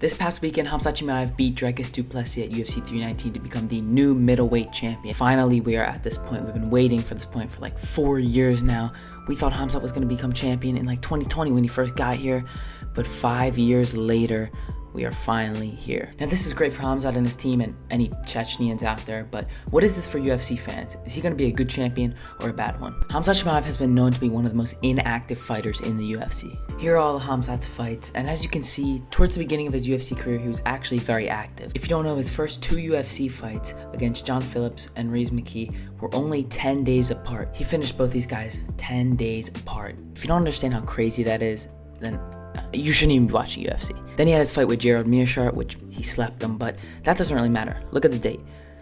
This past weekend, Khamzat Chimaev beat Dricus du Plessis at UFC 319 to become the new middleweight champion. Finally, we are at this point. We've been waiting for this point for like 4 years now. We thought Khamzat was going to become champion in like 2020 when he first got here, but 5 years later, we are finally here. Now, this is great for Khamzat and his team and any Chechnyans out there, but what is this for UFC fans? Is he going to be a good champion or a bad one? Khamzat Chimaev has been known to be one of the most inactive fighters in the UFC. Here are all of Khamzat's fights, and as you can see, towards the beginning of his UFC career, he was actually very active. If you don't know, his first 2 UFC fights against John Phillips and Rhys McKee were only 10 days apart. He finished both these guys 10 days apart. If you don't understand how crazy that is, then you shouldn't even be watching UFC. Then he had his fight with Gerald Meerschaert, which he slept him, but that doesn't really matter. Look at the date,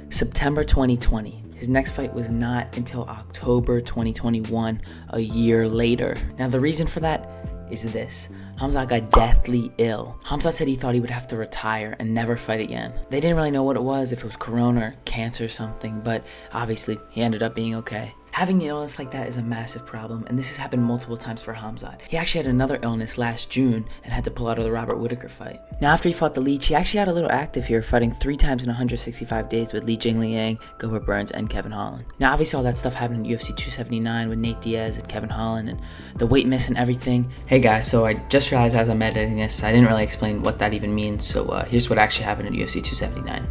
September 2020. His next fight was not until October 2021, a year later. Now, the reason for that is this. Khamzat got deathly ill. Khamzat said he thought he would have to retire and never fight again. They didn't really know what it was, if it was corona or cancer or something, but obviously he ended up being okay. Having an illness like that is a massive problem, and this has happened multiple times for Khamzat. He actually had another illness last June and had to pull out of the Robert Whittaker fight. Now, after he fought the Leech, he actually got a little active here, fighting 3 times in 165 days with Li Jingliang, Gilbert Burns, and Kevin Holland. Now, obviously all that stuff happened in UFC 279 with Nate Diaz and Kevin Holland and the weight miss and everything. Hey guys, so I just realized as I'm editing this, I didn't really explain what that even means, so here's what actually happened in UFC 279.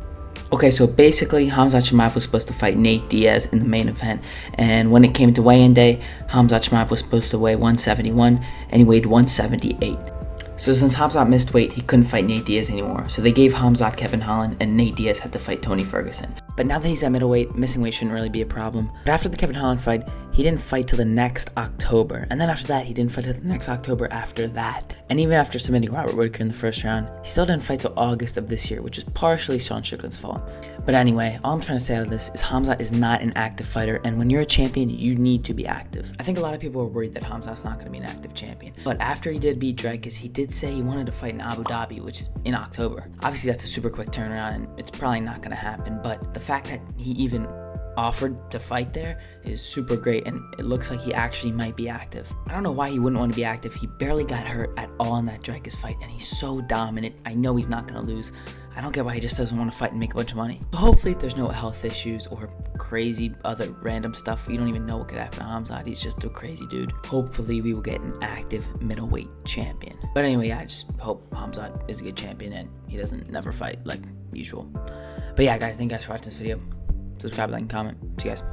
Okay, so basically, Khamzat Chimaev was supposed to fight Nate Diaz in the main event, and when it came to weigh-in day, Khamzat Chimaev was supposed to weigh 171, and he weighed 178. So since Khamzat missed weight, he couldn't fight Nate Diaz anymore, so they gave Khamzat Kevin Holland, and Nate Diaz had to fight Tony Ferguson. But now that he's at middleweight, missing weight shouldn't really be a problem. But after the Kevin Holland fight, he didn't fight till the next October. And then after that, he didn't fight till the next October after that. And even after submitting Robert Whittaker in the first round, he still didn't fight till August of this year, which is partially Sean Strickland's fault. But anyway, all I'm trying to say out of this is Khamzat is not an active fighter, and when you're a champion, you need to be active. I think a lot of people are worried that Khamzat's not going to be an active champion. But after he did beat Dricus, he did say he wanted to fight in Abu Dhabi, which is in October. Obviously, that's a super quick turnaround, and it's probably not going to happen, but the fact that he even offered to fight there is super great, and it looks like he actually might be active. I don't know why he wouldn't want to be active. He barely got hurt at all in that Dricus fight, and he's so dominant. I know he's not going to lose. I don't get why he just doesn't want to fight and make a bunch of money. So hopefully there's no health issues or crazy other random stuff. You don't even know what could happen to Khamzat. He's just a crazy dude. Hopefully we will get an active middleweight champion. But anyway, I just hope Khamzat is a good champion and he doesn't never fight like usual. But yeah, guys, thank you guys for watching this video. Subscribe, like, and comment. See you guys.